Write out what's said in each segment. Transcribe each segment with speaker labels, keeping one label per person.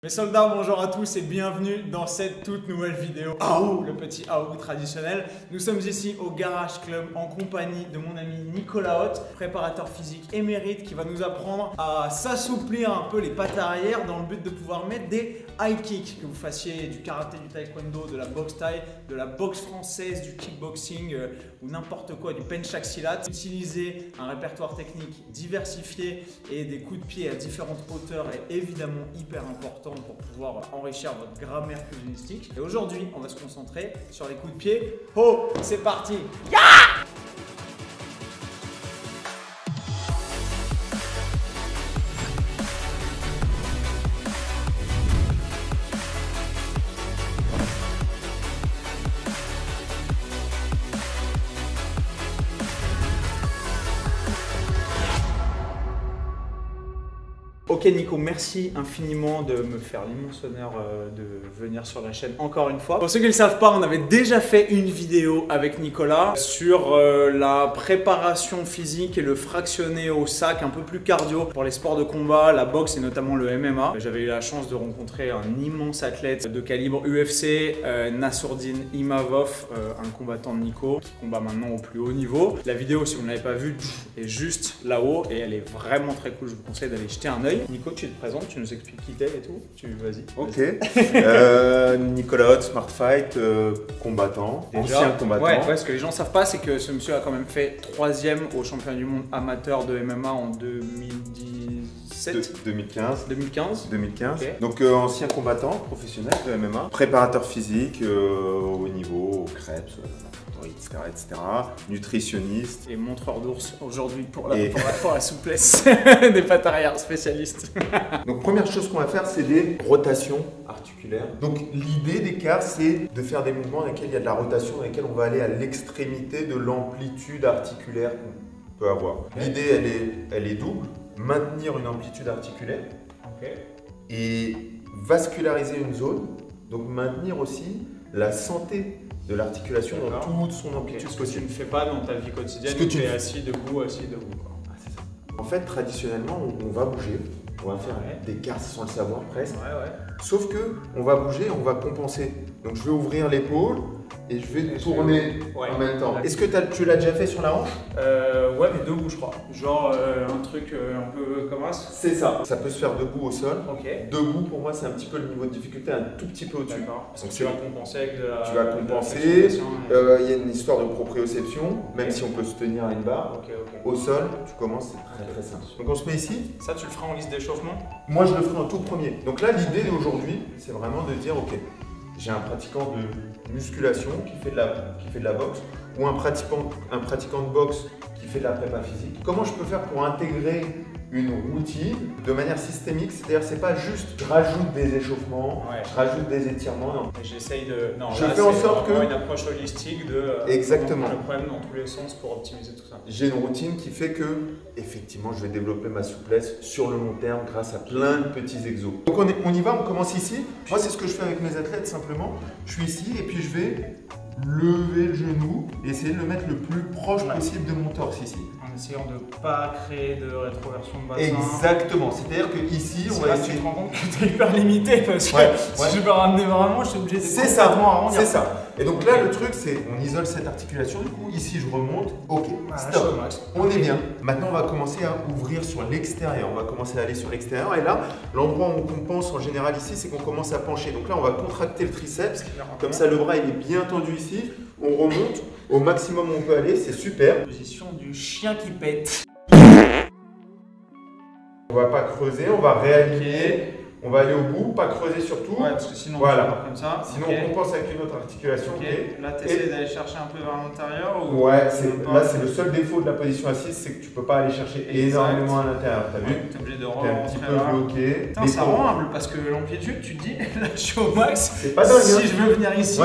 Speaker 1: Mes soldats, bonjour à tous et bienvenue dans cette toute nouvelle vidéo AOU, le petit AOU traditionnel. Nous sommes ici au Garage Club en compagnie de mon ami Nicolas Hoth, préparateur physique émérite qui va nous apprendre à s'assouplir un peu les pattes arrière dans le but de pouvoir mettre des high kicks, que vous fassiez du karaté, du taekwondo, de la boxe thaï, de la boxe française, du kickboxing ou n'importe quoi, du penchaksilat. Utiliser un répertoire technique diversifié et des coups de pied à différentes hauteurs est évidemment hyper important pour pouvoir enrichir votre grammaire pugilistique. Et aujourd'hui, on va se concentrer sur les coups de pied. Oh, c'est parti! Ok Nico, merci infiniment de me faire l'immense honneur de venir sur la chaîne encore une fois. Pour ceux qui ne le savent pas, on avait déjà fait une vidéo avec Nicolas sur la préparation physique et le fractionné au sac, un peu plus cardio pour les sports de combat, la boxe et notamment le MMA. J'avais eu la chance de rencontrer un immense athlète de calibre UFC, Nassourdine Imavov, un combattant de Nico qui combat maintenant au plus haut niveau. La vidéo, si vous ne l'avez pas vue, est juste là-haut et elle est vraiment très cool. Je vous conseille d'aller jeter un œil. Nico, tu te présentes, tu nous expliques qui t'es et tout. Vas-y.
Speaker 2: Ok. Nicolas Hoth, Smart Fight, combattant, ancien combattant.
Speaker 1: Ouais, ce que les gens ne savent pas, c'est que ce monsieur a quand même fait 3e au championnat du monde amateur de MMA en 2017.
Speaker 2: 2015. Okay. Donc ancien combattant professionnel de MMA, préparateur physique au haut niveau, au Krebs, etc. Nutritionniste.
Speaker 1: Et montreur d'ours aujourd'hui pour la souplesse des pattes arrière spécialistes.
Speaker 2: Donc première chose qu'on va faire, c'est des rotations articulaires. Donc l'idée des CAR, c'est de faire des mouvements dans lesquels il y a de la rotation, dans lesquels on va aller à l'extrémité de l'amplitude articulaire qu'on peut avoir. L'idée, elle est double. Maintenir une amplitude articulaire et vasculariser une zone, donc maintenir aussi la santé de l'articulation dans toute son amplitude possible.
Speaker 1: Ce que tu ne fais pas dans ta vie quotidienne, tu es assis, debout. Ah,
Speaker 2: c'est ça. En fait, traditionnellement, on va bouger, on va faire des CAR sans le savoir presque, sauf que on va bouger, on va compenser. Donc je vais ouvrir l'épaule et je vais tourner en même temps. Est-ce que tu l'as déjà fait sur la hanche?
Speaker 1: Ouais, mais debout, je crois. Genre un truc un peu comme ça.
Speaker 2: C'est ça. Ça peut se faire debout au sol. Debout, pour moi, c'est un petit peu le niveau de difficulté un tout petit peu au-dessus.
Speaker 1: Parce que tu vas compenser avec de la.
Speaker 2: Tu vas compenser. Il y a une histoire de proprioception, même si on peut se tenir à une barre. Au sol, tu commences, c'est très simple. Donc on se met ici.
Speaker 1: Ça, tu le feras en liste d'échauffement?
Speaker 2: Moi, je le ferai en tout premier. Donc là, l'idée d'aujourd'hui, c'est vraiment de dire, ok, j'ai un pratiquant de musculation qui fait de la boxe ou un pratiquant de boxe qui fait de la prépa physique. Comment je peux faire pour intégrer une routine de manière systémique? C'est-à-dire, c'est pas juste je rajoute des échauffements, je rajoute des étirements, non.
Speaker 1: J'essaye de. Non,
Speaker 2: je fais en sorte que.
Speaker 1: Une approche holistique de.
Speaker 2: Exactement.
Speaker 1: Le problème dans tous les sens pour optimiser tout ça.
Speaker 2: J'ai une routine qui fait que, effectivement, je vais développer ma souplesse sur le long terme grâce à plein de petits exos. Donc on y va, on commence ici. Moi, c'est ce que je fais avec mes athlètes simplement. Je suis ici et puis je vais lever le genou et essayer de le mettre le plus proche possible de mon torse ici.
Speaker 1: En essayant de ne pas créer de rétroversion de bassin.
Speaker 2: Exactement, c'est-à-dire que ici on va essayer.
Speaker 1: Tu te rends compte que tu es hyper limité parce que si je veux ramener vraiment, je suis obligé de
Speaker 2: complètement arrondir. C'est ça. Et donc là le truc c'est on isole cette articulation, du coup ici je remonte, stop, on est bien. Maintenant on va commencer à ouvrir sur l'extérieur, on va commencer à aller sur l'extérieur et là l'endroit où on compense en général ici c'est qu'on commence à pencher. Donc là on va contracter le triceps, comme ça le bras il est bien tendu ici, on remonte au maximum où on peut aller, c'est super.
Speaker 1: Position du chien qui pète.
Speaker 2: On va pas creuser, on va réaligner. On va aller au bout, pas creuser surtout.
Speaker 1: Ouais, parce que sinon on va comme ça.
Speaker 2: Sinon on compense avec une autre articulation.
Speaker 1: Là tu essaies d'aller chercher un peu vers l'intérieur ou...
Speaker 2: Ouais, là c'est le seul défaut de la position assise, c'est que tu peux pas aller chercher énormément à l'intérieur. T'as vu?
Speaker 1: T'es obligé de
Speaker 2: T'es un petit peu bloqué.
Speaker 1: Putain, ça rend humble parce que l'amplitude, tu te dis, là je suis au max.
Speaker 2: C'est pas dingue.
Speaker 1: Si je veux venir ici,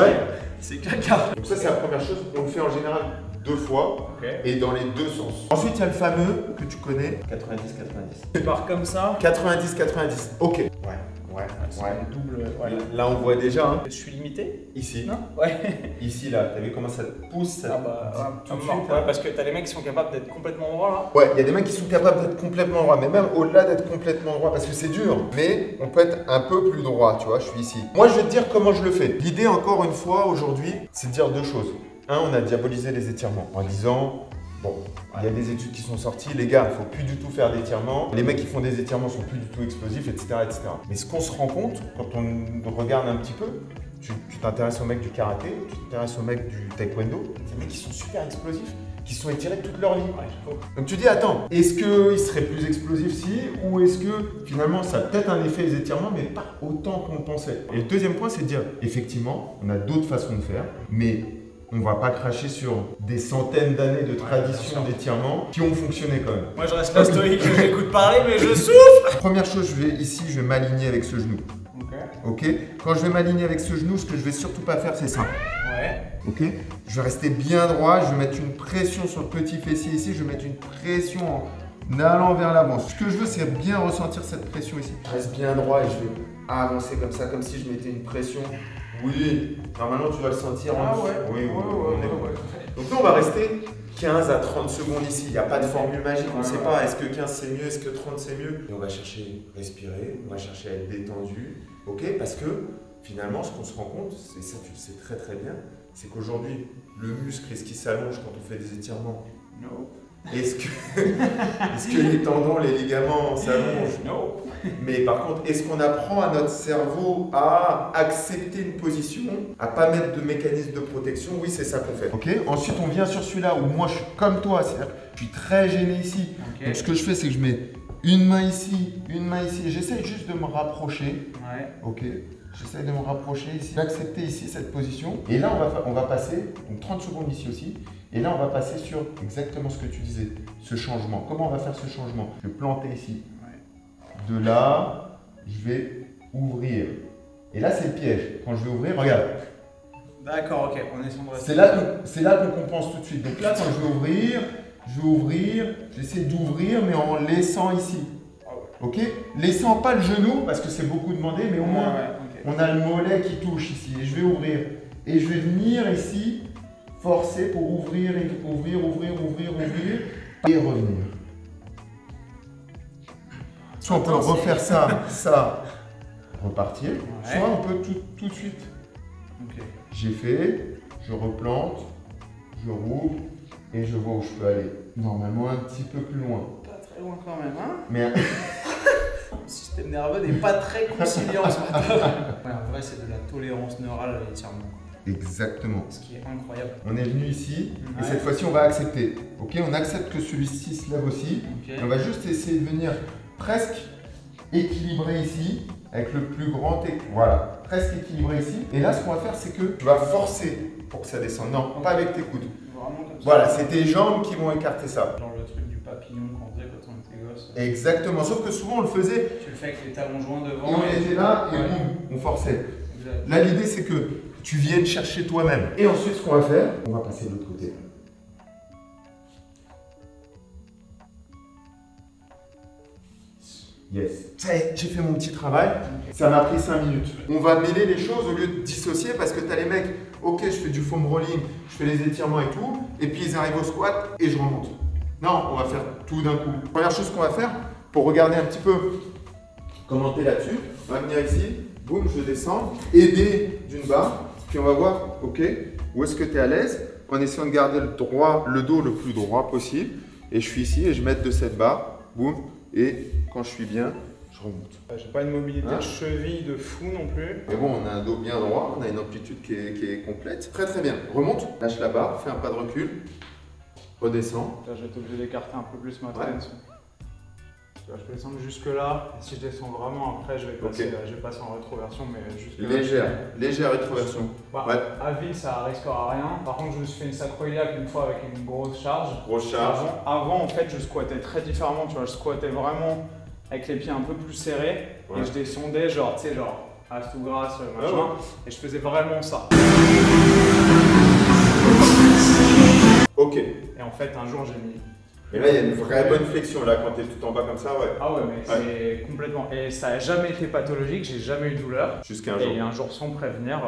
Speaker 1: c'est caca.
Speaker 2: Donc ça c'est la première chose, on le fait en général 2 fois et dans les deux sens. Ensuite il y a le fameux que tu connais, 90-90.
Speaker 1: Tu pars comme ça.
Speaker 2: 90-90, ok. Ouais. Ouais,
Speaker 1: c'est
Speaker 2: ouais.
Speaker 1: un double. Ouais.
Speaker 2: Là, on voit déjà. Hein.
Speaker 1: Je suis limité?
Speaker 2: Ici.
Speaker 1: Non? Ouais.
Speaker 2: Ici, là. T'as vu comment ça te pousse ça
Speaker 1: tout de suite. Ouais, parce que t'as les mecs qui sont capables d'être complètement droits là.
Speaker 2: Ouais, il y a des mecs qui sont capables d'être complètement droits, mais même au-delà d'être complètement droit, parce que c'est dur, mais on peut être un peu plus droit, tu vois, je suis ici. Moi, je vais te dire comment je le fais. L'idée, encore une fois, aujourd'hui, c'est de dire deux choses. Un, on a diabolisé les étirements en disant, bon, il y a des études qui sont sorties, les gars, il ne faut plus du tout faire d'étirements. Les mecs qui font des étirements sont plus du tout explosifs, etc., etc. Mais ce qu'on se rend compte, quand on regarde un petit peu, tu t'intéresses aux mecs du karaté, tu t'intéresses aux mecs du taekwondo, c'est des mecs qui sont super explosifs, qui sont étirés toute leur vie. Donc tu dis, attends, est-ce qu'ils seraient plus explosifs si, ou est-ce que finalement ça a peut-être un effet les étirements, mais pas autant qu'on le pensait. Et le deuxième point, c'est de dire, effectivement, on a d'autres façons de faire, mais on ne va pas cracher sur des centaines d'années de tradition d'étirement qui ont fonctionné quand même.
Speaker 1: Moi je reste pas stoïque, j'écoute parler, mais je souffre.
Speaker 2: Première chose, je vais m'aligner avec ce genou. Ok. Quand je vais m'aligner avec ce genou, ce que je vais surtout pas faire, c'est ça.
Speaker 1: Ouais.
Speaker 2: Ok. Je vais rester bien droit, je vais mettre une pression sur le petit fessier ici, je vais mettre une pression en allant vers l'avant. Ce que je veux, c'est bien ressentir cette pression ici. Je reste bien droit et je vais avancer comme ça, comme si je mettais une pression. Oui, normalement tu vas le sentir en dessous. Oui, Donc là, on va rester 15 à 30 secondes ici. Il n'y a pas de formule magique, on ne sait pas. Est-ce que 15 c'est mieux, est-ce que 30 c'est mieux? Et on va chercher à respirer, on va chercher à être détendu. Ok. Parce que finalement, ce qu'on se rend compte, c'est ça, tu le sais très très bien, c'est qu'aujourd'hui, le muscle, est-ce qu'il s'allonge quand on fait des étirements?
Speaker 1: Non.
Speaker 2: Est-ce que les tendons, les ligaments s'allongent?
Speaker 1: Non.
Speaker 2: Mais par contre, est-ce qu'on apprend à notre cerveau à accepter une position, à pas mettre de mécanisme de protection? Oui, c'est ça qu'on fait. Ok. Ensuite, on vient sur celui-là où moi je suis comme toi, c'est-à-dire que je suis très gêné ici. Okay. Donc ce que je fais, c'est que je mets une main ici, et j'essaye juste de me rapprocher.
Speaker 1: Ouais.
Speaker 2: Ok. J'essaye de me rapprocher ici, d'accepter ici cette position. Et là, on va passer, donc 30 secondes ici aussi. Et là, on va passer sur exactement ce que tu disais, ce changement. Comment on va faire ce changement? Je vais planter ici. De là, je vais ouvrir. Et là, c'est le piège. Quand je vais ouvrir, regarde.
Speaker 1: D'accord, ok, on est sur
Speaker 2: C'est là qu'on compense tout de suite. Donc là, quand je vais ouvrir, j'essaie d'ouvrir, mais en laissant ici. Ok? Laissant pas le genou, parce que c'est beaucoup demandé, mais au moins, on a le mollet qui touche ici. Et je vais ouvrir. Et je vais venir ici, forcer pour ouvrir, et ouvrir, et revenir. Soit on peut refaire ça, repartir, soit on peut tout de suite.
Speaker 1: Okay.
Speaker 2: J'ai fait, je replante, je rouvre et je vois où je peux aller. Normalement un petit peu plus loin.
Speaker 1: Pas très loin quand même, hein?
Speaker 2: Mais
Speaker 1: mon système nerveux n'est pas très conciliant ce matin. Ouais, en vrai, c'est de la tolérance neurale à l'étirement.
Speaker 2: Exactement.
Speaker 1: Ce qui est incroyable.
Speaker 2: On est venu ici et cette fois-ci on va accepter. Ok, on accepte que celui-ci se lève aussi. Okay. On va juste essayer de venir presque équilibré ici, avec le plus grand, voilà, presque équilibré ici. Et là, ce qu'on va faire, c'est que tu vas forcer pour que ça descende. Non, pas avec tes coudes.
Speaker 1: Vraiment comme ça.
Speaker 2: Voilà, c'est tes jambes qui vont écarter ça.
Speaker 1: Genre le truc du papillon qu'on faisait quand on était gosse.
Speaker 2: Exactement, sauf que souvent on le faisait.
Speaker 1: Tu le fais avec les talons joints devant.
Speaker 2: Et on était là et boum, on forçait. Exact. Là, l'idée, c'est que tu viennes chercher toi-même. Et ensuite, ce qu'on va faire, on va passer de l'autre côté. Yes. Ça y est, j'ai fait mon petit travail. Ça m'a pris 5 minutes. On va mêler les choses au lieu de dissocier parce que tu as les mecs, ok, je fais du foam rolling, je fais les étirements et tout, et puis ils arrivent au squat et je remonte. Non, on va faire tout d'un coup. Première chose qu'on va faire, pour regarder un petit peu, commenter là-dessus, on va venir ici, boum, je descends, aider d'une barre, puis on va voir, ok, où est-ce que tu es à l'aise, en essayant de garder le dos le plus droit possible. Et je suis ici et je mets de cette barre, boum, et quand je suis bien, je remonte.
Speaker 1: J'ai pas une mobilité de cheville de fou non plus.
Speaker 2: Mais bon, on a un dos bien droit, on a une amplitude qui est complète. Très très bien. Remonte, lâche la barre, fais un pas de recul, redescends.
Speaker 1: Là, je vais être obligé d'écarter un peu plus ma traîne. Je peux descendre jusque là. Et si je descends vraiment, après, je vais passer en rétroversion, mais jusque
Speaker 2: légère rétroversion.
Speaker 1: Bah, à ville, ça risquera rien. Par contre, je me suis fait une sacroiliac une fois avec une grosse charge. Avant, en fait, je squattais très différemment. Tu vois, je squattais vraiment avec les pieds un peu plus serrés et je descendais, genre, tu sais, genre, à sous grasse, machin. Et je faisais vraiment ça.
Speaker 2: Ok.
Speaker 1: Et en fait, un jour, j'ai mis
Speaker 2: Mais là, il y a une vraie bonne flexion, là, quand tu es tout en bas comme ça, ouais.
Speaker 1: Ah ouais, mais c'est complètement. Et ça n'a jamais été pathologique, j'ai jamais eu de douleur.
Speaker 2: Jusqu'à un jour.
Speaker 1: Et un jour sans prévenir,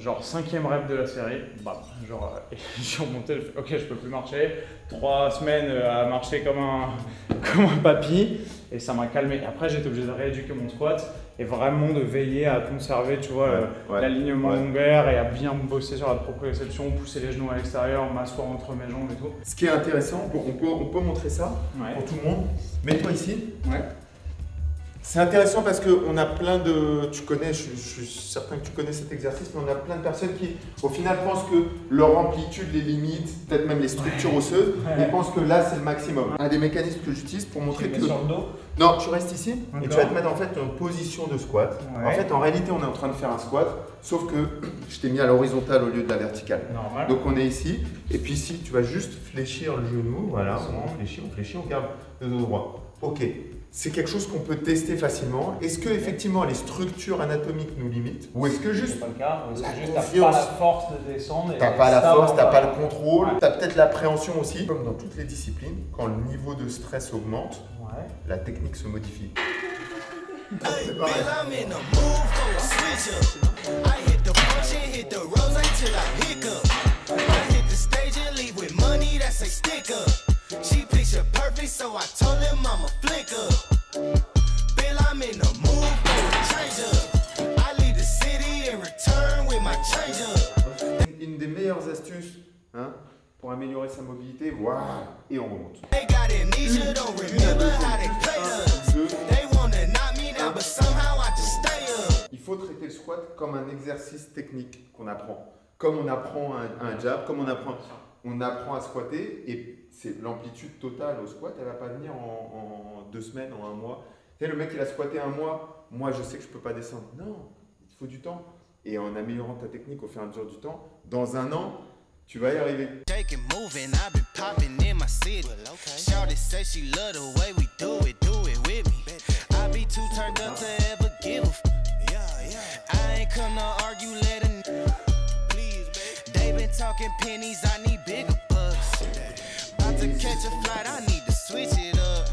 Speaker 1: genre 5e rep de la série, bah, genre, je suis remonté, je fais, ok, je peux plus marcher. 3 semaines à marcher comme un papy, et ça m'a calmé. Après, j'ai été obligé de rééduquer mon squat et vraiment de veiller à conserver, tu vois, l'alignement lombaire et à bien bosser sur la proprioception, pousser les genoux à l'extérieur, m'asseoir entre mes jambes et tout.
Speaker 2: Ce qui est intéressant, on peut montrer ça pour tout le monde. Mets-toi ici.
Speaker 1: Ouais.
Speaker 2: C'est intéressant parce qu'on a plein de… Tu connais, je suis certain que tu connais cet exercice, mais on a plein de personnes qui, au final, pensent que leur amplitude les limite, peut-être même les structures osseuses, et pensent que là, c'est le maximum. Un des mécanismes que j'utilise pour montrer que…
Speaker 1: Sur le dos.
Speaker 2: Non, tu restes ici et tu vas te mettre en fait en position de squat.
Speaker 1: Ouais.
Speaker 2: En fait, en réalité, on est en train de faire un squat, sauf que je t'ai mis à l'horizontale au lieu de la verticale.
Speaker 1: Normal.
Speaker 2: Donc, on est ici, et puis ici, tu vas juste fléchir le genou. Voilà, on fléchit, on garde le dos droit. Ok. C'est quelque chose qu'on peut tester facilement. Est-ce que effectivement les structures anatomiques nous limitent? Ou est-ce que juste
Speaker 1: c'est pas le cas,
Speaker 2: la
Speaker 1: juste
Speaker 2: confiance,
Speaker 1: t'as pas la force de descendre.
Speaker 2: t'as pas la force, t'as pas le contrôle,
Speaker 1: Ouais.
Speaker 2: t'as peut-être l'appréhension aussi. Comme dans toutes les disciplines, quand le niveau de stress augmente, la technique se modifie.
Speaker 3: Hey, Bill, I'm in the mood for a switch up. I hit the function, hit the rose till I hiccup. I hit the stage and leave with money that say stick up. She picture perfect, so I told him I'm a flick up. Bill, I'm in the mood for a change up. I leave the city and return with my change up.
Speaker 2: Une des meilleures astuces pour améliorer sa mobilité, voilà, et on remonte.
Speaker 3: They got amnesia, don't remember how they played us. They wanna knock me down, but somehow I just stay up.
Speaker 2: Il faut traiter le squat comme un exercice technique qu'on apprend. Comme on apprend un jab, comme on apprend à squatter, et c'est l'amplitude totale au squat, elle ne va pas venir en 2 semaines, en 1 mois. Tu sais, le mec il a squatté 1 mois, moi je sais que je ne peux pas descendre. Non, il faut du temps. Et en améliorant ta technique au fur et à mesure du temps, dans 1 an, tu vas y arriver.
Speaker 3: Shaking, moving, I've been popping in my city. Shawty say she love the way we do it with me. I be too turned up to ever give a f. I ain't come to argue, let a please, babe. They been talking pennies, I need bigger bucks. About to catch a flight, I need to switch it up.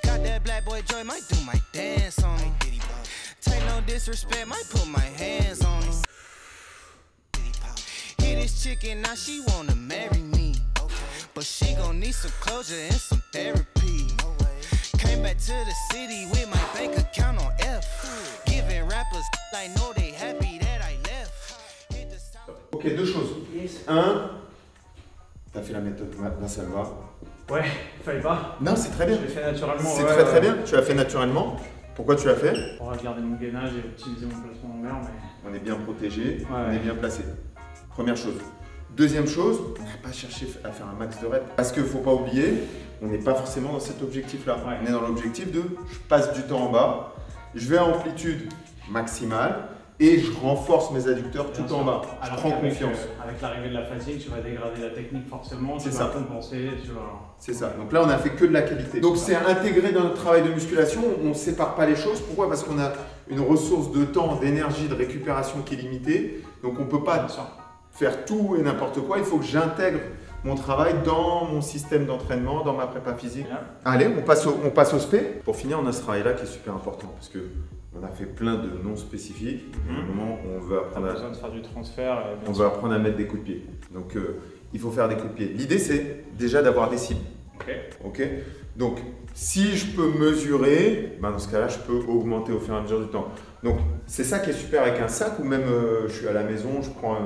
Speaker 3: Got that black boy joy, might do my dance on him. Take no disrespect, might put my hands on him. This chicken, now she wanna marry me. But she gon' need some closure and some therapy. Came back to the city with my bank account on F. Giving rappers, I know they happy that I left.
Speaker 2: Ok, 2 choses. 1, t'as fait la méthode Vassalva.
Speaker 1: Ouais, fallait pas.
Speaker 2: Non, c'est très bien.
Speaker 1: Je l'ai fait naturellement.
Speaker 2: C'est très bien. Tu l'as fait naturellement. Pourquoi tu l'as fait?
Speaker 1: Pour garder mon gainage et optimiser mon placement lombaire, mais…
Speaker 2: On est bien protégé, on
Speaker 1: Ouais.
Speaker 2: est bien placé. Première chose. Deuxième chose, on n'a pas cherché à faire un max de reps. Parce qu'il ne faut pas oublier, on n'est pas forcément dans cet objectif-là.
Speaker 1: Ouais.
Speaker 2: On est dans l'objectif de je passe du temps en bas, je vais à amplitude maximale et je renforce mes adducteurs tout en bas. Je prends confiance.
Speaker 1: Avec l'arrivée de la fatigue, tu vas dégrader la technique forcément, tu vas compenser, tu vas…
Speaker 2: C'est ça. Donc là, on a fait que de la qualité. Donc c'est intégré dans notre travail de musculation. On ne sépare pas les choses. Pourquoi? Parce qu'on a une ressource de temps, d'énergie, de récupération qui est limitée. Donc on ne peut pas faire tout et n'importe quoi. Il faut que j'intègre mon travail dans mon système d'entraînement, dans ma prépa physique. Allez, on passe au spé. Pour finir, on a ce travail-là qui est super important parce que on a fait plein de noms spécifiques. À un moment, on veut apprendre
Speaker 1: besoin de faire du transfert.
Speaker 2: on veut apprendre à mettre des coups de pied. Donc, il faut faire des coups de pied. L'idée, c'est déjà d'avoir des cibles. Ok. Donc, si je peux mesurer, ben dans ce cas-là, je peux augmenter au fur et à mesure du temps. Donc, c'est ça qui est super avec un sac ou même je suis à la maison, je prends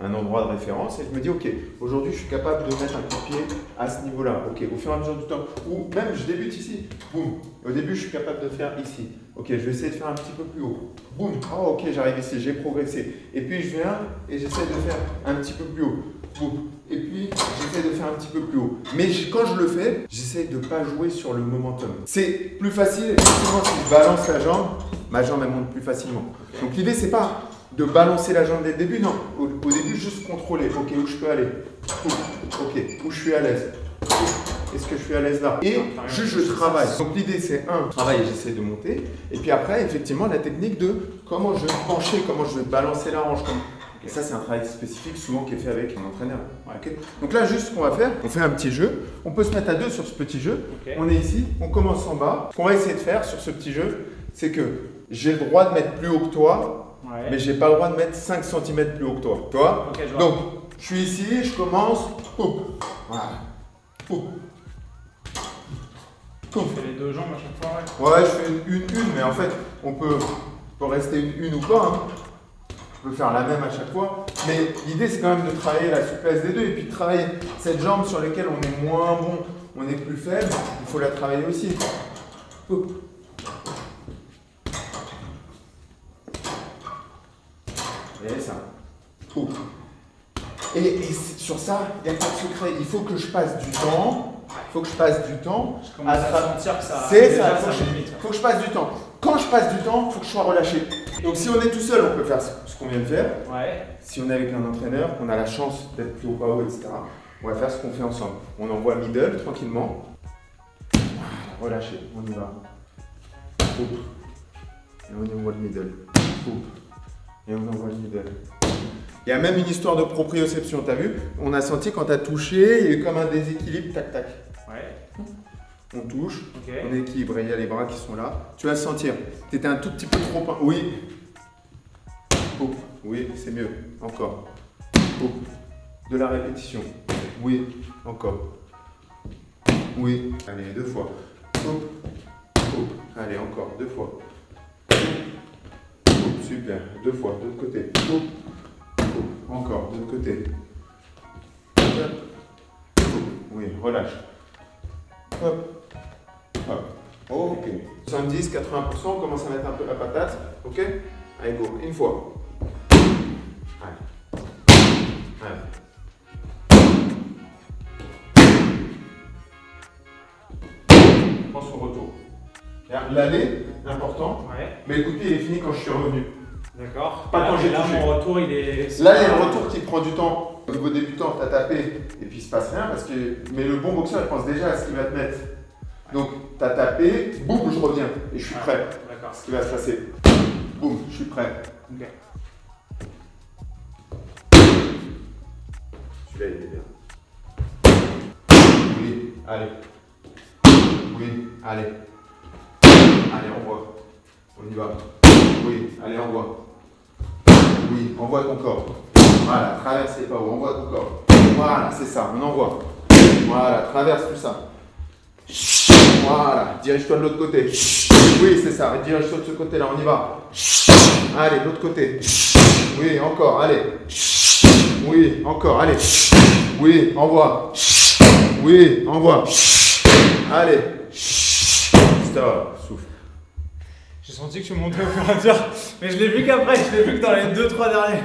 Speaker 2: un endroit de référence et je me dis, ok, aujourd'hui, je suis capable de mettre un coup de pied à ce niveau-là. Ok, au fur et à mesure du temps. Ou même, je débute ici. Boum. Au début, je suis capable de faire ici. Ok, je vais essayer de faire un petit peu plus haut. Boum. Oh, ok, j'arrive ici, j'ai progressé. Et puis, je viens et j'essaie de faire un petit peu plus haut. Boum. Et puis, j'essaie de faire un petit peu plus haut. Mais quand je le fais, j'essaie de ne pas jouer sur le momentum. C'est plus facile, effectivement, si je balance la jambe, ma jambe, elle monte plus facilement. Donc, l'idée, c'est pas de balancer la jambe dès le début, non. Au début, juste contrôler. Ok, où je peux aller? Ok, où je suis à l'aise? Est-ce que je suis à l'aise là? Et juste je travaille. Donc l'idée c'est travail et j'essaie de monter. Et puis après, effectivement, la technique de comment je vais me pencher, comment je vais balancer la hanche. Et ça, c'est un travail spécifique souvent qui est fait avec un entraîneur.
Speaker 1: Ouais.
Speaker 2: Okay. Donc là, juste ce qu'on va faire, on fait un petit jeu. On peut se mettre à deux sur ce petit jeu.
Speaker 1: Okay.
Speaker 2: On est ici, on commence en bas. Ce qu'on va essayer de faire sur ce petit jeu, c'est que j'ai le droit de mettre plus haut que toi, mais j'ai pas le droit de mettre 5 cm plus haut que toi. Tu vois?
Speaker 1: Okay,
Speaker 2: donc, je suis ici, je commence. Voilà.
Speaker 1: Tu fais les deux jambes à chaque fois,
Speaker 2: ouais, je fais une, mais en fait, on peut rester une ou pas. Hein. On peut faire la même à chaque fois. Mais l'idée, c'est quand même de travailler la souplesse des deux et puis de travailler cette jambe sur laquelle on est moins bon, on est plus faible. Il faut la travailler aussi. Et ça. Et sur ça, il n'y a pas de secret. Il faut que je passe du temps. Il faut que je passe du temps.
Speaker 1: Je commence à sentir que ça.
Speaker 2: C'est ça.
Speaker 1: Il
Speaker 2: faut que je passe du temps. Quand je passe du temps, il faut que je sois relâché. Donc si on est tout seul, on peut faire ce qu'on vient de faire.
Speaker 1: Ouais.
Speaker 2: Si on est avec un entraîneur, qu'on a la chance d'être plus haut, pas haut, etc., on va faire ce qu'on fait ensemble. On envoie middle tranquillement. Relâché, on y va. Et on envoie le middle. Et on envoie le middle. Il y a même une histoire de proprioception, t'as vu? On a senti quand t'as touché, il y a eu comme un déséquilibre, tac tac.
Speaker 1: Ouais.
Speaker 2: On touche,
Speaker 1: okay.
Speaker 2: On est équilibré, il y a les bras qui sont là. Tu vas sentir, tu étais un tout petit peu trop... Oui. Oui, c'est mieux. Encore. De la répétition. Oui, encore. Oui. Allez, 2 fois. Allez, encore, 2 fois. Super, 2 fois, de l'autre côté. Encore, de l'autre côté. Oui, relâche. Hop. Ok. 70, 80%, on commence à mettre un peu la patate. Ok? Allez, go. Une fois. Allez. Prends son retour. L'aller, important. Ouais. Mais le coup de pied, il est fini quand je suis revenu.
Speaker 1: D'accord.
Speaker 2: Pas quand j'ai
Speaker 1: là,
Speaker 2: touché.
Speaker 1: mon retour, il est.
Speaker 2: Là, il y a le retour qui prend du temps. Au niveau débutant, tu as tapé et puis il se passe rien. Mais le bon boxeur, il pense déjà à ce qu'il va te mettre. Donc, tu as tapé, boum, je reviens et je suis prêt.
Speaker 1: D'accord.
Speaker 2: Ce qui va se passer. Boum, je suis prêt.
Speaker 1: Ok.
Speaker 2: Celui-là, il est bien. Oui, allez. Oui, allez. Allez, envoie. On y va. Oui, allez, envoie. Oui, envoie ton corps. Voilà, traverse les pas haut, envoie ton corps. Voilà, c'est ça, on envoie. Voilà, traverse tout ça. Voilà, dirige-toi de l'autre côté. Oui, c'est ça, dirige-toi de ce côté-là, on y va. Allez, de l'autre côté. Oui, encore, allez. Oui, encore, allez. Oui, envoie. Oui, envoie. Allez. Stop, souffle.
Speaker 1: J'ai senti que tu montais au fur et à mesure, mais je l'ai vu qu'après, je l'ai vu que dans les 2-3 derniers.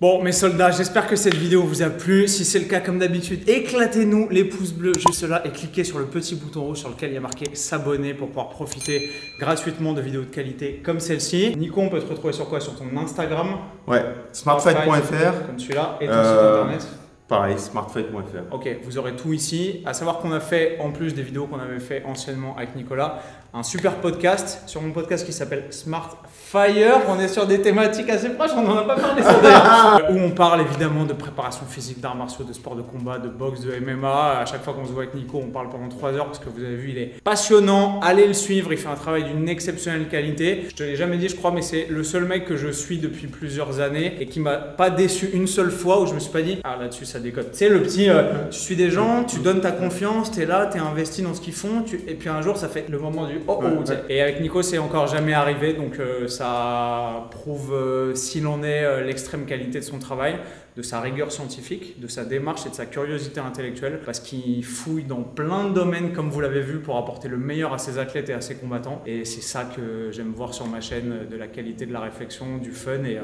Speaker 1: Bon mes soldats, j'espère que cette vidéo vous a plu. Si c'est le cas, comme d'habitude, éclatez-nous les pouces bleus juste là et cliquez sur le petit bouton rouge sur lequel il y a marqué s'abonner pour pouvoir profiter gratuitement de vidéos de qualité comme celle-ci. Nico, on peut te retrouver sur quoi? Sur ton Instagram?
Speaker 2: Ouais, smartfight.fr.
Speaker 1: Comme celui-là, et ton site internet?
Speaker 2: Pareil, smartfight.fr.
Speaker 1: Ok, vous aurez tout ici. À savoir qu'on a fait, en plus des vidéos qu'on avait fait anciennement avec Nicolas, un super podcast sur mon podcast qui s'appelle Smart Fire. On est sur des thématiques assez proches, on n'en a pas parlé ça d'ailleurs. Où on parle évidemment de préparation physique, d'arts martiaux, de sport de combat, de boxe, de MMA. À chaque fois qu'on se voit avec Nico, on parle pendant 3 heures parce que vous avez vu, il est passionnant. Allez le suivre, il fait un travail d'une exceptionnelle qualité. Je te l'ai jamais dit, je crois, mais c'est le seul mec que je suis depuis plusieurs années et qui m'a pas déçu une seule fois où je me suis pas dit, ah là-dessus ça déconne. Tu sais, le petit, tu suis des gens, tu donnes ta confiance, tu es là, tu es investi dans ce qu'ils font, et puis un jour ça fait le moment du oh oh. Et avec Nico, c'est encore jamais arrivé, donc ça prouve, s'il en est, l'extrême qualité de son travail. de sa rigueur scientifique, de sa démarche et de sa curiosité intellectuelle, parce qu'il fouille dans plein de domaines, comme vous l'avez vu, pour apporter le meilleur à ses athlètes et à ses combattants. Et c'est ça que j'aime voir sur ma chaîne, de la qualité de la réflexion, du fun et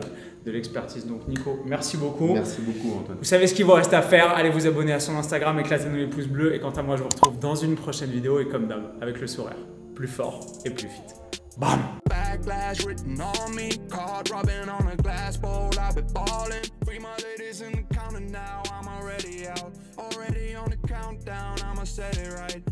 Speaker 1: de l'expertise. Donc Nico, merci beaucoup.
Speaker 2: Merci beaucoup Antoine.
Speaker 1: Vous savez ce qu'il vous reste à faire, allez vous abonner à son Instagram, éclatez-nous les pouces bleus. Et quant à moi, je vous retrouve dans une prochaine vidéo et comme d'hab, avec le sourire, plus fort et plus vite. Bam!
Speaker 3: Backlash written on me, card rubbing on a glass bowl. I've been balling. Free my ladies in the counter now. I'm already out, already on the countdown. I'ma set it right.